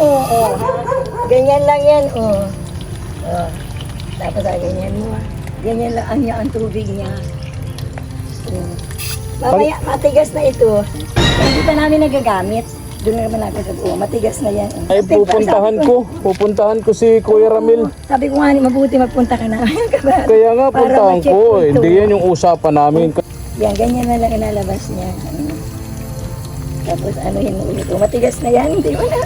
oh. Ganyan lang yan, oh. Oh. Tapos ganyan mo. Ganyan lang ang tubig niya. Oh. Mamaya, matigas na ito. Hindi pa namin nagagamit. Doon naman natin oh, matigas na yan. Ay, pupuntahan ko si Kuya Ramil. Sabi ko nga, mabuti magpunta ka na. Kaya nga, puntahan ko. Hindi yan yung usapan namin. Yan, ganyan na lang inalabas niya. Tapos anuhin mo ulit. Oh, matigas na yan. Hindi mo na.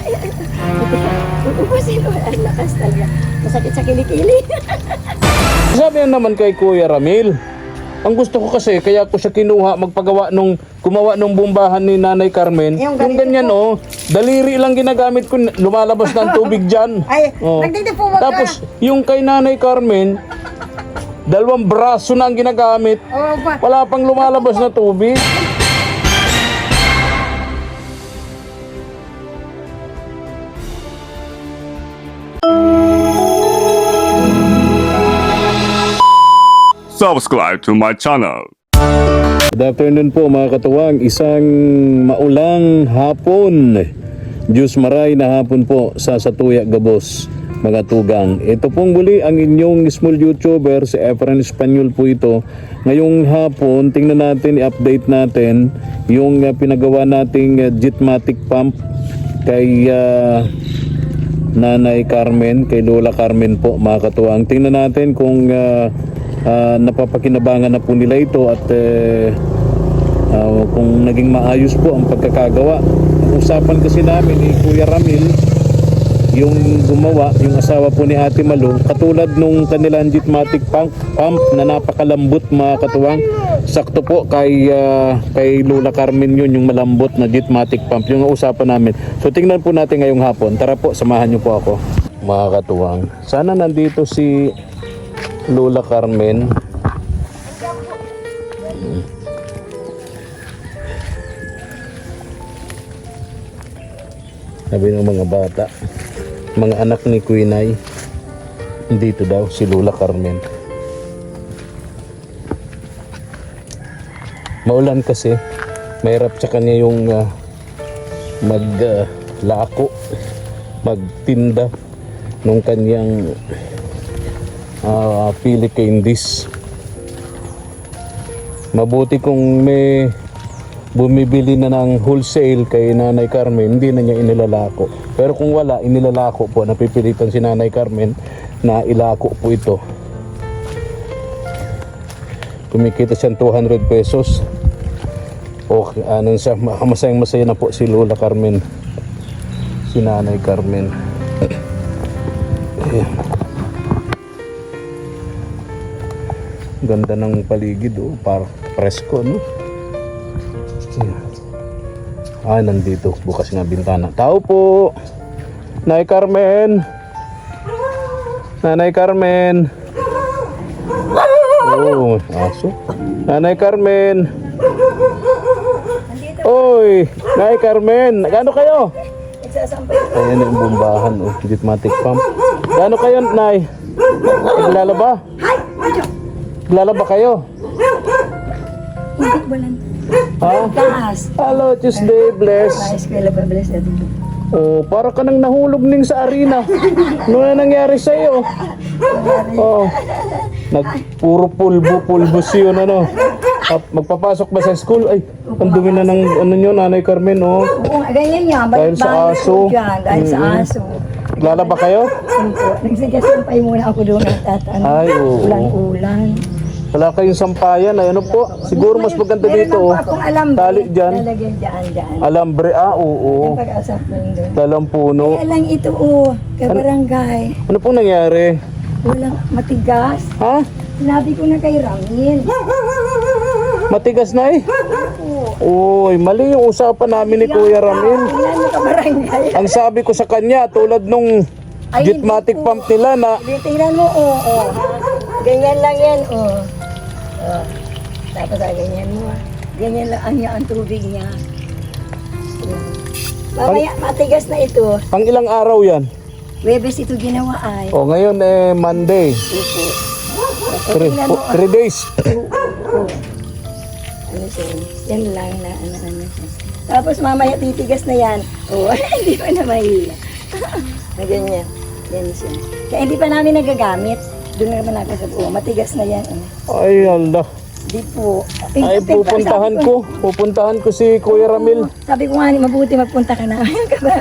Upusin mo. Ang lakas talaga. Masakit sa kilikili. Sabi yan naman kay Kuya Ramil. Ang gusto ko kasi, kaya ko siya kinuha, gumawa nung bumbahan ni Nanay Carmen. Yung ganyan, oh, daliri lang ginagamit ko, lumalabas ng tubig dyan. Ay, oh. nagtitipo ka. Tapos, yung kay Nanay Carmen, 2 braso na ang ginagamit. Oh, wala pang lumalabas na tubig. Subscribe to my channel. Good afternoon po mga katuwang, isang maulang hapon. Diyos maray na hapon po sa Satuya Gabos, mga tugang. Ito pong muli ang inyong small YouTuber, si Efren Espanyol po ito. Ngayong hapon, tingnan natin, i-update natin yung pinagawa nating Jetmatic pump kay Nanay Carmen, kay Lola Carmen po mga katuwang. Tingnan natin kung napapakinabangan na po nila ito at kung naging maayos po ang pagkakagawa. Usapan kasi namin ni Kuya Ramil, yung gumawa, yung asawa po ni Ate Malu, katulad nung kanilang Jetmatic pump na napakalambot mga katuwang. Sakto po kay Lola Carmen yun, yung malambot na Jetmatic pump, yung usapan namin. So tingnan po natin ngayong hapon. Tara po, samahan niyo po ako mga katuwang. Sana nandito si Lola Carmen. Sabi ng mga bata, mga anak ni Quinay, dito daw si Lola Carmen. Maulan kasi, mahirap sa kanya yung maglako, magtinda nung kanyang pili candies. Mabuti kung may bumibili na ng wholesale kay Nanay Carmen, hindi na niya inilalako. Pero kung wala, inilalako po, napipilitan si Nanay Carmen na ilako po ito. Kumikita siyang 200 pesos. Okay, siya, masayang-masaya na po si Lola Carmen, si Nanay Carmen. Ayan. Ganda ng paligid, oh, para presko, no? Nandito, bukas nga bintana. Tao po, Nanay Carmen. Nanay Carmen. Oh, aso. Nanay Carmen. Oy, Nanay Carmen, gaano kayo? Ayan yung bumbahan, oh, Jetmatic pump. Gaano kayo, Nay? Naglalaba? Naglalaba kayo? Hindi, walang. Ha? Taas. Hello, Tuesday, bless. Eskwela pa, bless natin. Oh, para ka nang nahulog ning sa arena. Ano na nangyari sa iyo? Oh. Puro pulbo yun, ano. Magpapasok ba sa school? Ay, ang dumi na ng ano nyo, Nanay Carmen, oh. Oo, ganyan yan. Dahil sa aso. Dahil sa aso. Lalaba kayo? Nagsigasampay muna ako doon at Ay, oo. ulan-ulan. Wala kayong sampayan, ay ano po? Siguro mas maganda dito, oh. Tali dyan. Lalagyan dyan. Alambre, oo. Yung pag-asap mo yun doon. Talampuno. Kaya lang ito, kabarangay. Ano pong nangyari? Walang matigas. Ha? Sinabi ko na kay Ramil. Matigas na eh. Uy, mali yung usapan namin ni Kuya Ramil. Tingnan mo kabarangay. Ang sabi ko sa kanya, tulad nung Jetmatic pump nila na Tingnan mo, ganyan lang yan, Tapos ganyan mo, ganyan lang ang tubig niya. Mamaya, matigas na ito. pang ilang araw yan. Webes ito ginawa ay. O ngayon Monday. 3 days. Ano siya, yan lang na ano siya. Tapos mamaya titigas na yan. Hindi pa na mahila. Na ganyan. Yan siya. Kaya hindi pa namin nagagamit. Doon naman nakasabi, matigas na yan. Ay, Allah. Di po. Ay, pupuntahan ko si Kuya Ramil. Sabi ko nga, mabuti magpunta ka na.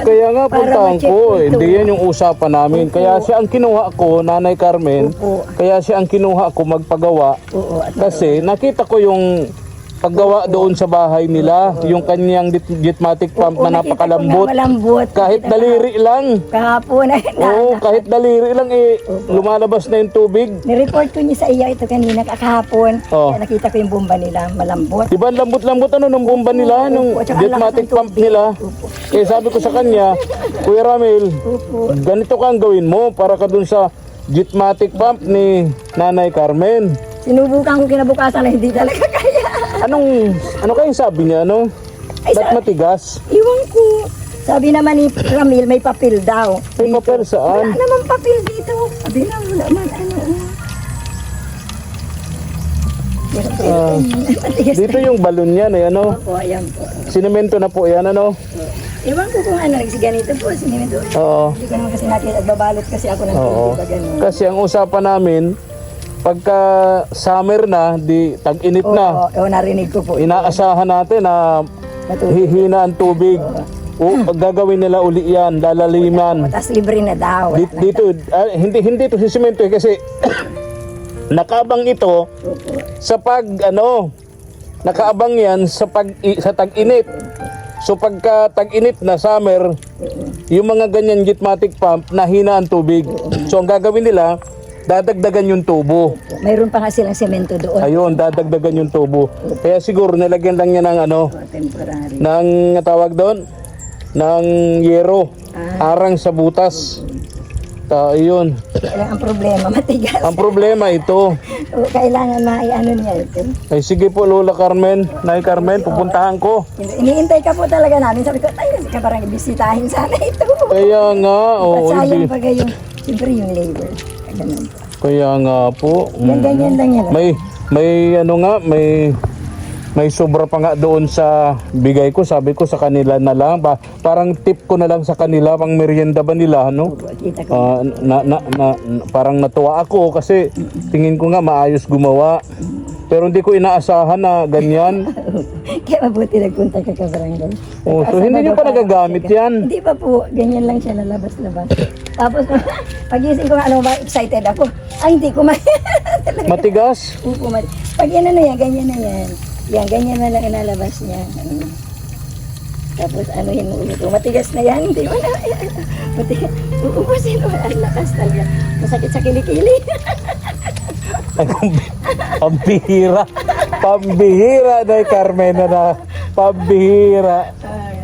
Kaya nga, Para puntahan ma-check ko. po ito. Hindi yan yung usapan namin. Opo. Kaya siya ang kinuha ko, Nanay Carmen. Opo. Kaya siya ang kinuha ko magpagawa. Oo. At Kasi nakita ko yung paggawa doon sa bahay nila, yung kanyang Jetmatic pump Oo, na nakita ko napakalambot. nga, malambot. Kahit Nakita daliri lang. Kahapon ay Oo, kahit daliri lang lumalabas na yung tubig. Ni-report ko niya sa iyo ito kanina kahapon. Oh. Kaya nakita ko yung bomba nila, malambot. Diba ang lambot-lambot ng bomba nila, nung Opo, tsaka Jetmatic lakas ng pump tubig. nila. Opo. Eh sabi ko sa kanya, Kuya Ramil, Opo. ganito ka ang gawin mo para ka dun sa Jetmatic pump ni Nanay Carmen. Sinubukan ko kinabukasan na hindi talaga kaya. Ano kayong sabi niya, ano? Ay, Ba't matigas? Iwan ko. Sabi naman ni Ramil, may papel daw. May papel saan? Wala naman papel dito. Sabi na, wala man ano. Matigas Dito yung balon niyan, eh, ano? po, ayan po. Sinemento na po yan, ano? Iwan ko kung ano, ganito po, sinimento. Oo. Hindi ko naman kasi natin, nagbabalot kasi ako ng Oo. tubig, ganun. Kasi ang usapan namin, pagka summer na, di tag-init na, Oo, narinig ko po. inaasahan natin na Matulog. hihina ang tubig. O gagawin nila uli yan, lalaliman. Tapos libre na daw. Wala na. Dito, hindi to si semento eh, kasi nakaabang ito sa nakaabang yan sa sa tag-init. So pagka tag-init na summer, yung mga ganyan Jetmatic pump nahina ang tubig. So ang gagawin nila, dadagdagan yung tubo. Mayroon pa nga silang semento doon. Ayun, dadagdagan yung tubo. Kaya siguro nilagyan lang niya ng Temporary. ng tawag doon, ng yero, arang sa butas. Yun. Kaya ang problema, matigas. Ang problema ito. O, kailangan maiano niya ito. Ay sige po Lola Carmen, Nay Carmen, pupuntahan ko. Iniintay ka po talaga namin. Sabi ko, tayo kasi ka parang ibisitahin sana ito. Kaya nga, At sayang hindi. pag yung, siyempre yung labor. Ganun po. Kaya nga po. Yan, ganyan lang yan. May sobra pa nga doon sa bigay ko. Sabi ko sa kanila na lang. Parang tip ko na lang sa kanila, pang merienda ba nila, no? Kita ko. Parang natuwa ako kasi tingin ko nga maayos gumawa. Pero hindi ko inaasahan na ganyan. Kaya mabuti nagpunta ka barangay. Oh, so hindi nyo pa nagagamit yan? Hindi pa po. Ganyan lang siya lalabas-labas. Tapos pagising ko ano ba, excited ako. Ay, hindi ko Matigas? Opo, pag yan ano yan, ganyan na yan. Yan, ganyan na lang inalabas niya. Tapos anuhin mo ulit. Matigas na yan, hindi mo na. Matigas. Uubusin mo. Ang lakas talaga. Masakit sa kilikili. Pambihira. Pambihira na Carmen na. Pambihira.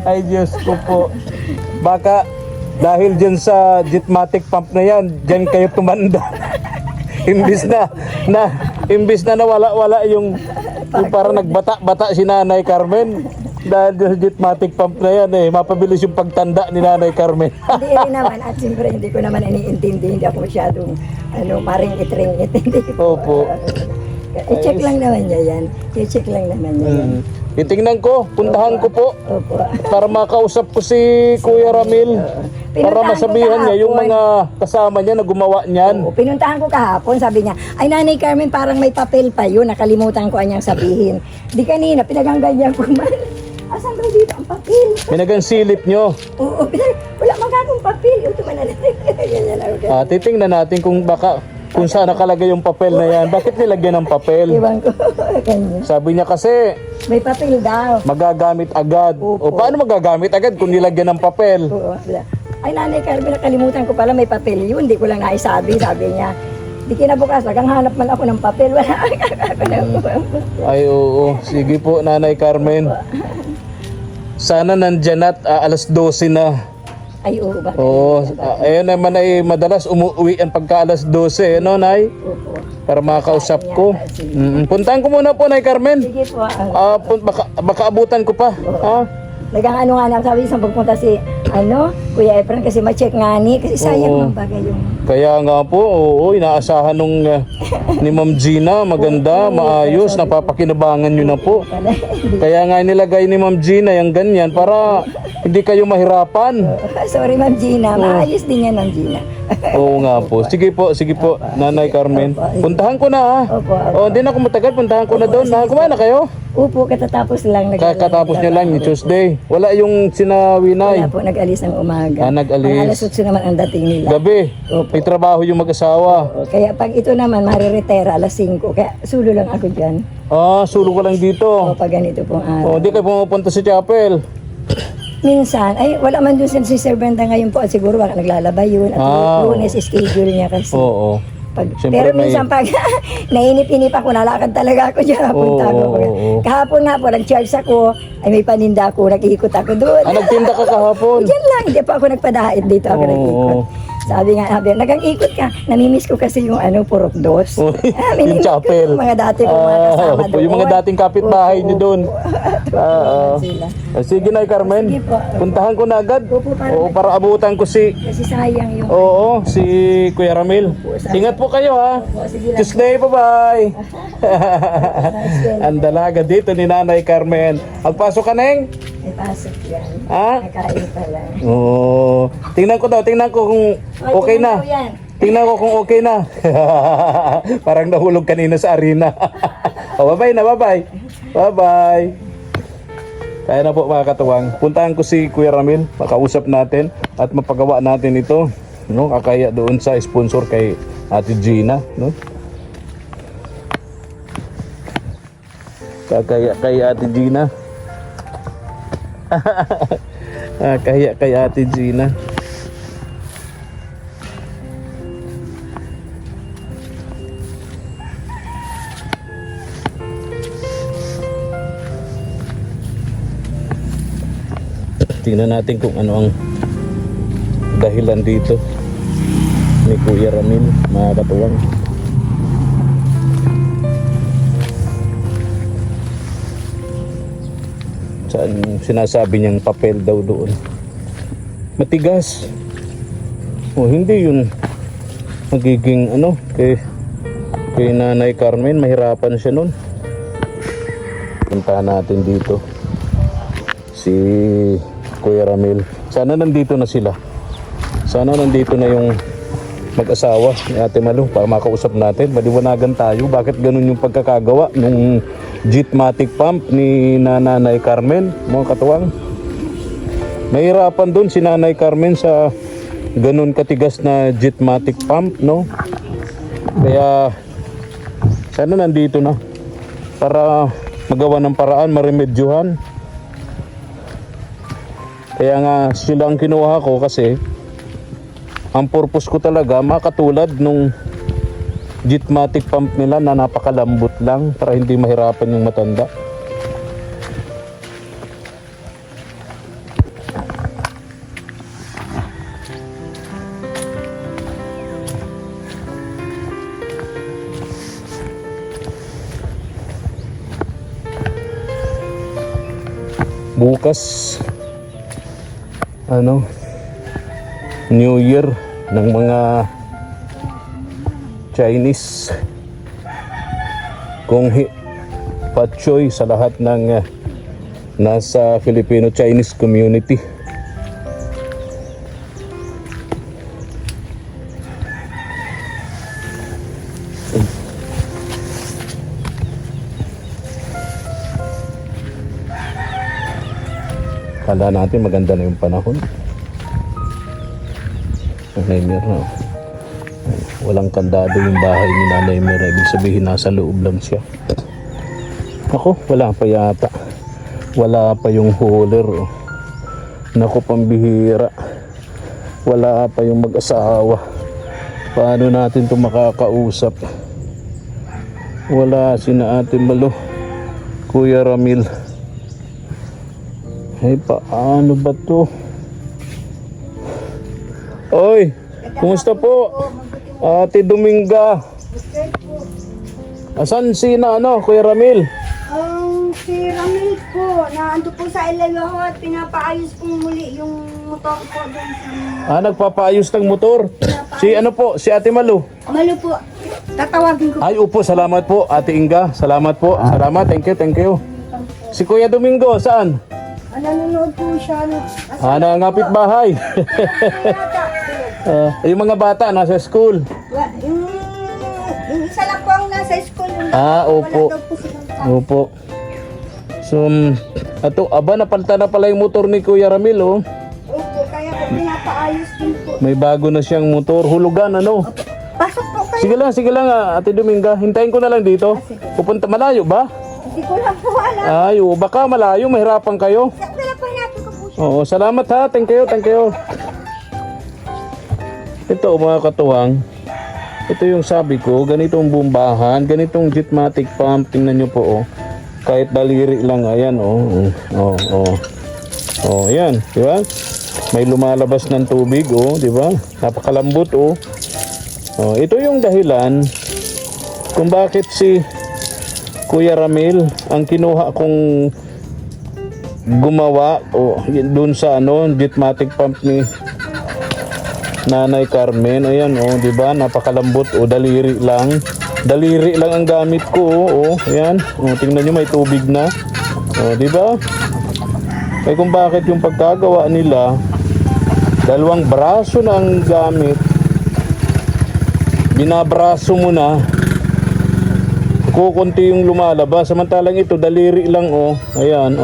Ay Diyos ko po. Baka dahil dyan sa Jetmatic pump na yan, dyan kayo tumanda. imbis na nawala-wala yung parang nagbata-bata si Nanay Carmen. Dahil sa Jetmatic pump na yan mapabilis yung pagtanda ni Nanay Carmen. Hindi rin naman. At siyempre, hindi ko naman iniintindi. Hindi ako masyadong maring-it-ring-it. Hindi ko. Opo. I-check lang naman niya yan. I-check lang naman niya yan. Itingnan ko, puntahan ko po Opo. para makausap ko si Kuya Ramil. Para Pinuntahan ko masabihan niya yung kahapon. mga kasama niya na gumawa niyan. Oo, pinuntahan ko kahapon, sabi niya, ay Nanay Carmen, parang may papel pa yun, nakalimutan ko anyang sabihin. Di kanina, pinagangganyan ko man. Asan ba dito ang papel? Minagang silip nyo. Oo, wala magagong papel. Ito man na ganyan lang. Titingnan natin kung saan nakalagay yung papel na yan. Bakit nilagyan ng papel? Iwan ko. Ganyan. Sabi niya kasi May papel daw. magagamit agad. Opo. O paano magagamit agad kung nilagyan ng papel? Oo, ay Nanay Carmen, nakalimutan ko pala may papel yun. Hindi ko lang naisabi, sabi niya. Di kinabukas, hanap man ako ng papel. Wala ako ng Ay oo, sige po Nanay Carmen. Sana nandyan at alas 12 na. Ay, oo ba? Oo, ayun naman ay madalas umuwi ang pagka alas 12, no, Nay? Opo. Para makausap ko. Puntahan ko muna po, Nay Carmen. Sige po. Baka abutan ko pa. Ha? Nagang nga lang, sabi isang pagpunta si, Kuya Efren, kasi ma-check nga ni, kasi sayang ang bagay yung... Kaya nga po, inaasahan nung ni Ma'am Gina, maganda, maayos, napapakinabangan nyo na po. Kaya nga nilagay ni Ma'am Gina yung ganyan para hindi kayo mahirapan. Sorry, Ma'am Gina. Maayos din yan, Ma'am Gina. Oo nga po. Sige po, Nanay Carmen. Puntahan ko na ha. Opo, opo. Oh, hindi na ako matagal. Puntahan ko na doon. Kumain na kayo? Upo, katatapos lang. Kakatapos nyo lang yung Tuesday. Wala yung sinawinay. Wala po, nag-alis ng umaga. Nag-alis. Alas 8 naman ang dating nila. Gabi. May trabaho yung mag-asawa. Kaya pag ito naman, mariretire alas 5. Kaya sulo lang ako dyan. Sulo ko lang O dito. pag ganito pong araw. Hindi kayo pumupunta sa chapel. Minsan, ay wala man doon si Sir Brenda ngayon po. At siguro baka naglalaba yun. At lunes schedule niya kasi. Oo. Pero Siyempre minsan pag nainip-inip ako, nalakad talaga ako dyan. Napunta ako. Kahapon nga po, nag-charge ako. Ay may paninda ako, nag-iikot ako doon. Nagtinda ka kahapon. Diyan lang, hindi pa ako nagpadahit dito ako nag-ikot. Sabi nga, naging ikot ka. Namimiss ko kasi yung purok dos. Yung chapel. Yung mga dati kong mga kasama doon. Yung mga dating kapitbahay niyo doon. Sila. Sige na, Carmen. Sige po. Puntahan ko na agad. Opo, Oo, para abutan ko Kasi sayang yung... Oo, si Kuya Ramil. Ingat po kayo ha. Sige lang. Tuesday, bye-bye. Ang dalaga dito ni Nanay Carmen. Magpasok ka, Neng? May pasok yan. Ha? Nakain pa lang. Oo. Tingnan ko kung okay na. Tingnan ko kung okay na. Parang nahulog kanina sa arena. Bye-bye na, bye-bye. Bye-bye. Kaya na po mga katuwang. Puntahan ko si Kuya Ramil, makausap natin at mapagawa natin ito. No, kakaya doon sa sponsor kay Ate Gina, no? Kakaya kay Ate Gina. Kaya kay Ate Gina. Tingnan natin kung ano ang dahilan dito ni Kuya Ramil, mga katuwang. Saan sinasabi niyang papel daw doon? Matigas. Hindi yun magiging kay Nanay Carmen, mahirapan siya nun. Puntahan natin dito si Kuya Ramil. Sana nandito na sila. Sana nandito na yung mag-asawa ni Ate Malu para makausap natin. Maliwanagan tayo bakit ganun yung pagkakagawa ng Jeepmatic pump ni Nanay Carmen, mga katuwang. Nahirapan doon si Nanay Carmen sa ganun katigas na Jeepmatic pump, no? Kaya sana nandito na para magawa ng paraan, maremedyohan. Kaya nga sila ang kinuha ko kasi ang purpose ko talaga makatulad nung Jeepmatic pump nila na napakalambot lang para hindi mahirapan yung matanda. Bukas New Year ng mga Chinese, Konghi, Patchoy sa lahat ng nasa Filipino-Chinese community. Kala natin maganda na yung panahon. Nanay Mira, walang kandado yung bahay ni Nanay Mira. Ibig sabihin nasa loob lang siya. Ako, wala pa yata. Wala pa yung hauler. Naku, pambihira. Wala pa yung mag-asawa. Paano natin ito makakausap? Wala sina Ate Malu, Kuya Ramil. Ay, paano ba to? Oy, kumusta po? Ate Dominga. Asan si Kuya Ramil? Si Ramil po, naando po sa Ilalaho at pinapaayos po muli yung motor po doon sa... Nagpapaayos ng motor. Si si Ate Malu. Malu po, tatawagin ko. Ay, upo, salamat po, Ate Inga. Salamat po. Salamat, thank you. Si Kuya Domingo, saan? Nanonood po siya. Nangangapit bahay. Yung mga bata nasa school. Yung isa lang po ang nasa school. Opo. Wala daw po silang Opo. So, napalitan na pala yung motor ni Kuya Ramil, oh. Opo, kaya po pinapaayos din po. May bago na siyang motor. Hulugan, ano? Pasok po kayo. Sige lang, Ate Dominga. Hintayin ko na lang dito. Pupunta, malayo ba? Hindi ko lang po alam. Baka malayo, mahirapan kayo. Wala po natin ko po siya. Oo, salamat ha. Thank you. Ito, mga katuwang. Ito yung sabi ko, ganitong bumbahan, ganitong Jetmatic pump. Tingnan nyo po, oh. Kahit daliri lang, ayan, oh. Ayan, di ba? May lumalabas ng tubig, oh, di ba? Napakalambot, oh. Ito yung dahilan kung bakit si Kuya Ramil ang kinuha kong gumawa doon sa Jetmatic pump ni Nanay Carmen. Ayan, di ba? Napakalambot, daliri lang. Daliri lang ang gamit ko, ayan. Tingnan niyo, may tubig na. Di ba? Kung bakit yung pagkagawa nila, dalawang braso na ang gamit. Binabraso mo na, kukunti yung lumalabas. Samantalang ito, daliri lang, ayan,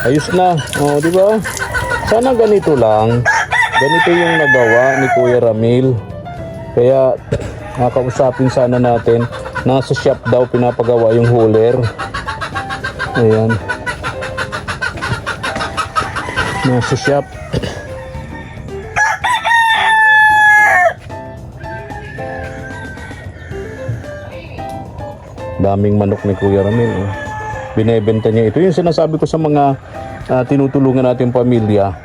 ayos na, di ba? Sana ganito lang. Ganito yung nagawa ni Kuya Ramil. Kaya nakausapin sana natin. Nasa shop daw pinapagawa yung hauler. Ayan. Nasa shop. Daming manok ni Kuya Ramil. Binebenta niya ito. Yung sinasabi ko sa mga tinutulungan natin pamilya.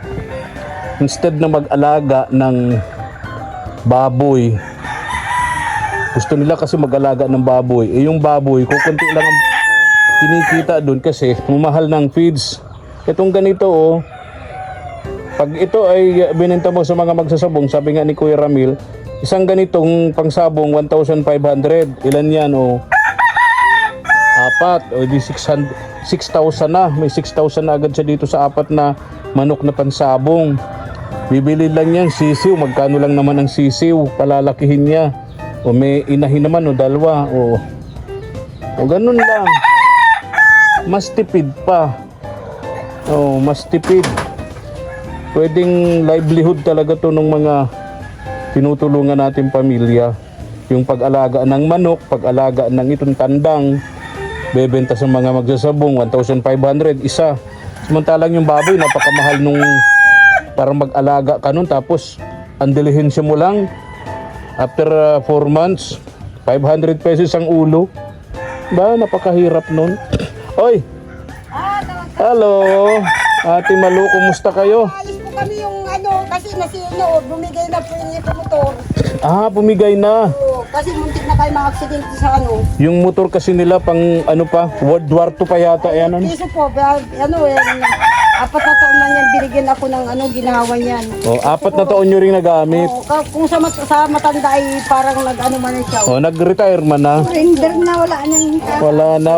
Instead na mag-alaga ng baboy, gusto nila kasi mag-alaga ng baboy. Yung baboy, kukunti lang ang kinikita doon kasi mamahal ng feeds. Itong ganito, pag ito ay binenta mo sa mga magsasabong, sabi nga ni Kuya Ramil, isang ganitong pangsabong 1,500. Ilan yan, apat, di 6,000 na. May 6,000 na agad siya dito sa apat na manok na pansabong. Bibili lang yan sisiw. Magkano lang naman ang sisiw? Palalakihin niya. May inahin naman, dalawa. Ganun lang. Mas tipid pa. Mas tipid. Pwedeng livelihood talaga to ng mga tinutulungan natin pamilya. Yung pag-alaga ng manok, pag-alaga ng itong tandang, bebenta sa mga magsasabong, 1,500 isa. Samantalang yung baboy, napakamahal nung parang mag-alaga ka nun, tapos ang dilihinsya mo lang after 4 months 500 pesos ang ulo ba, napakahirap nun. Oy, hello Ate Malu, kumusta kayo? Ayos po kami yung kasi bumigay na po yung motor. Bumigay na. Kasi muntik na kayo mga aksidente sa Yung motor kasi nila pang World War II pa yata yan. Piso po, apat na taon na yan, binigyan ako ng ginawa niyan. 4 na taon nyo rin nagamit. Kung sa matanda ay parang man siya. Nag-retire man na. Surrender na,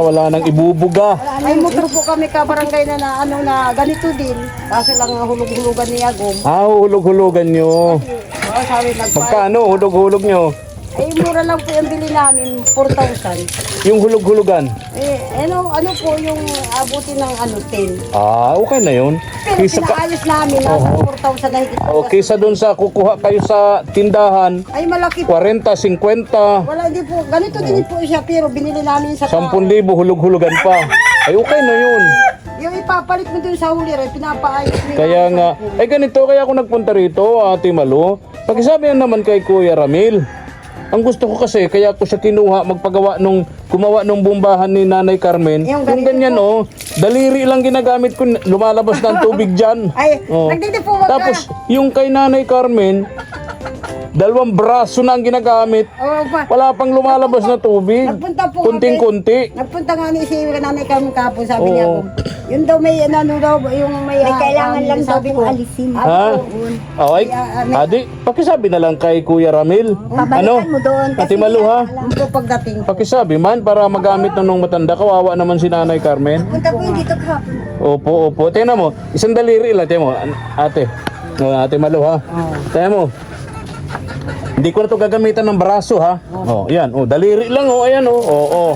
Wala nang ibubuga. May motor po kami kabarangay na ganito din. Kaso lang hulog-hulugan ni Agom. Hulog-hulugan nyo. Sabi Magkano hulog-hulog nyo? mura lang po yung bili namin, 4,000. Yung hulog-hulugan? Ano po yung abutin ng 10. Okay na yun. Pero pinaayos namin, nasa 4,000 na higit. Kaysa doon sa kukuha kayo sa tindahan, Ay malaki 40, 50, Wala, hindi po. Ganito din po siya, pero binili namin sa 10,000 hulog-hulugan pa. Ay okay na yun. Yung ipapalit mo dun sa huli rin, pinapaayos nila. Kaya nga, ganito, kaya ako nagpunta rito, Ate Malu. Pakisabi naman kay Kuya Ramil. Ang gusto ko kasi, kaya ko siya kinuha, gumawa nung bumbahan ni Nanay Carmen. Yung ganyan, daliri lang ginagamit ko, lumalabas ng tubig dyan. Ay, nagdito po Tapos, yung kay Nanay Carmen, Dalawang braso na ang ginagamit. Oo pa. Wala pang lumalabas na tubig. Nagpunta po Kunting-kunti. Nagpunta nga ni si nanay kami kapon, sabi niya Oo. ko. Yun daw may ano daw, yung may kailangan lang daw sabi po ko. alisin. Ha? Okay. Adi, pakisabi na lang kay Kuya Ramil. Ano? Babalikan mo doon. Ate Malu ha? Yung po pagdating. Pakisabi man para magamit na nung matanda. Kawawa naman si Nanay Carmen. Punta po yung dito kahapon. Opo, opo. Tingnan mo. Isang daliri lang. Tingnan mo. Ate. Ate Malu ha? Tingnan mo. Hindi ko na to gagamitan ng braso ha. Oh, yan. Oh, daliri lang oh. Ayan oh. Oh, oh.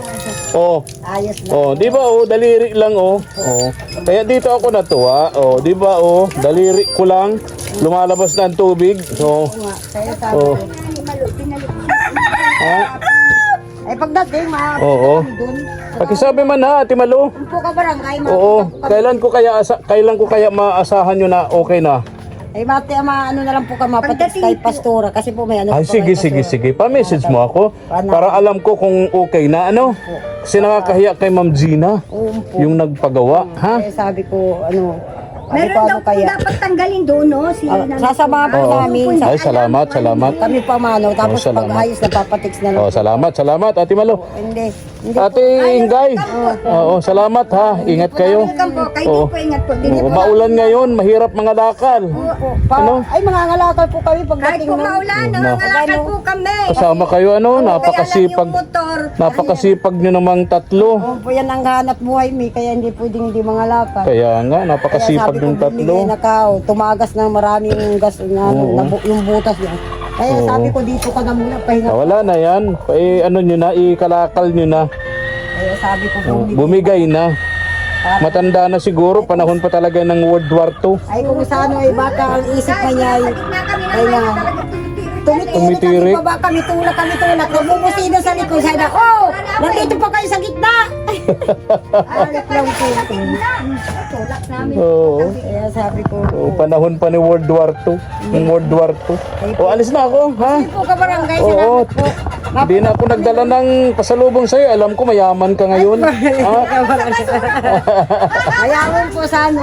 Oh. Ayos na. Oh, di ba oh, daliri lang oh. Oh. Kaya dito ako natuwa. Oh, di ba oh, daliri ko lang lumalabas na ang tubig. So, Kaya sabi oh. ko, Ha? ay pagdating, Oo. doon. Pakisabi man ha, Ate Malu. Po ka barangay, Oo. Kailan ko kaya maasahan nyo na okay na? Ay mati, ano na lang po ka mapatis kay Pastora kasi po may ano. Ay, po sige, kay sige, Pastora. sige. Pa-message mo ako para alam ko kung okay na ano. Kasi nakakahiya kay Ma'am Gina Oo po. yung nagpagawa, ha? Kaya sabi ko, ano, sabi Meron ko daw ano po kaya. dapat tanggalin doon, no? Si Sasama po Oo. namin. Ay, salamat, salamat. Kami pa mano, tapos Oo, salamat. pag ayos na papatix na lang. Oh, salamat, salamat, Ate Malu. Hindi. Ate Ingay. Oo, salamat ha. Ingat kayo. Welcome po. Kayo Oo. din po, ingat po. Din Oo, maulan ngayon, mahirap mga lakal. Ano? Ay, mga ngalakal po kami Kahit pagdating po ng... maulan, Oo, nangangalakal po kami. Kasama kayo ano, Kaya lang napakasipag. yung motor. Napakasipag nyo namang tatlo. Oh, po yan ang hanap buhay mi, kaya hindi pwedeng hindi mga lakal. Kaya nga, Kaya napakasipag sabi ko, ng tatlo. bumili na kao, tumagas ng maraming gas na, Oo. yung butas niya. Kaya Oo. sabi ko, dito ka na muna, pahinga. Ah, wala na yan. Ano nyo na, ikalakal nyo na. Kaya sabi ko, Oh, bumili. bumigay na. Matanda na siguro, panahon pa talaga ng World War II. Ay, kung sa ano, ay baka ang isip na niya, ay, Na kami ay na, tumitirik Tumitirik. kami baba, kami tulak, nabubusino sa likod, sabi na, oh, nandito pa kayo sa gitna. Anak lang po. Tulak namin. Oo. Kaya sabi ko, Oh, panahon pa ni World War II. Ng World War II. O, alis na ako, ha? hindi po ka barangay, Oo. salamat po. Hindi na ako nagdala ng pasalubong sa'yo. Alam ko, mayaman ka ngayon. Ha? Mayaman po sa ano,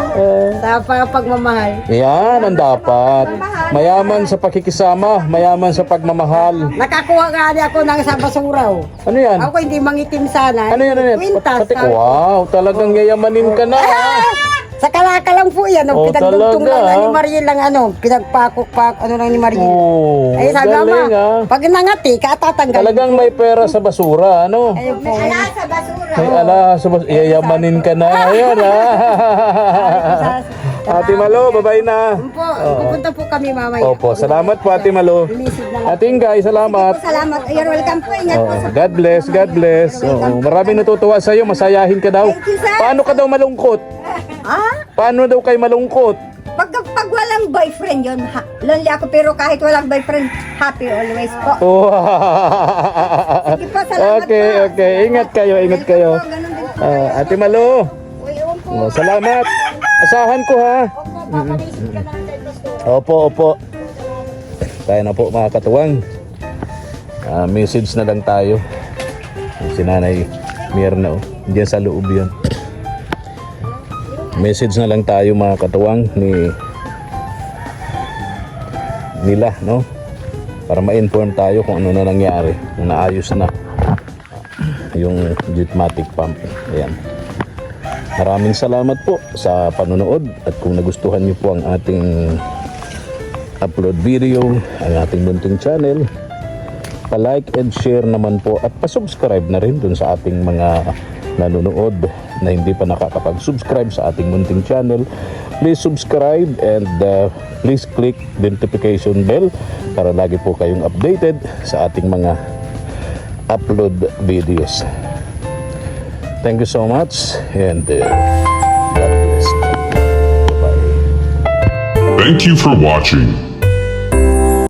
sa pagmamahal. Yan ang dapat. Mayaman sa pakikisama, mayaman sa pagmamahal. Nakakuha nga niya ako ng sa basuraw. Ano yan? Ako hindi mangitim sana. Ano yan? Ano yan? Kwintas. Pati, wow, talagang yayamanin ka na. Ha? Sa kalaka lang po yan. Oh, Pinagdugtong talaga, lang ni ah. Mariel lang ano. Pinagpakok-pak ano lang ni Mariel. Oh, Ay sabi galing, ama, ah. pag nangati ka, tatanggalin. Talagang may pera sa basura, ano? Ayun po. Ala sa basura. May ala sa basura. Yayamanin ka na. Ayan, ha? Ate Malo, babay na. Po, pupunta po kami mamaya. Opo, salamat po, Ate Malo. Linisig na lang. Ate Ingay, salamat. Salamat. You're welcome po. Ingat po. Oh, God bless, God bless. Oo, maraming natutuwa sa'yo, masayahin ka daw. Thank you, sir. Paano ka daw malungkot? Paano daw kayo malungkot? Pag walang boyfriend yun, lonely ako. Pero kahit walang boyfriend, happy always po. Oh. Sige po, salamat Okay, po. okay. Ingat kayo, ingat kayo. Welcome po, ganun din po. Ate Malo, Uy, ewan po. salamat. Asahan ko ha. Opo, opo. Tayo na po mga katuwang. Message na lang tayo. Si Nanay Mirna, diyan sa loob yun. Message na lang tayo mga katuwang nila, no? Para ma-inform tayo kung ano na nangyari, kung naayos na yung Jetmatic pump. Ayan. Maraming salamat po sa panonood at kung nagustuhan niyo po ang ating upload video, ang ating munting channel, pa-like and share naman po at pa-subscribe na rin dun sa ating mga nanonood na hindi pa nakakapag-subscribe sa ating munting channel. Please subscribe and please click the notification bell para lagi po kayong updated sa ating mga upload videos. Thank you so much and God bless. Bye. Thank you for watching.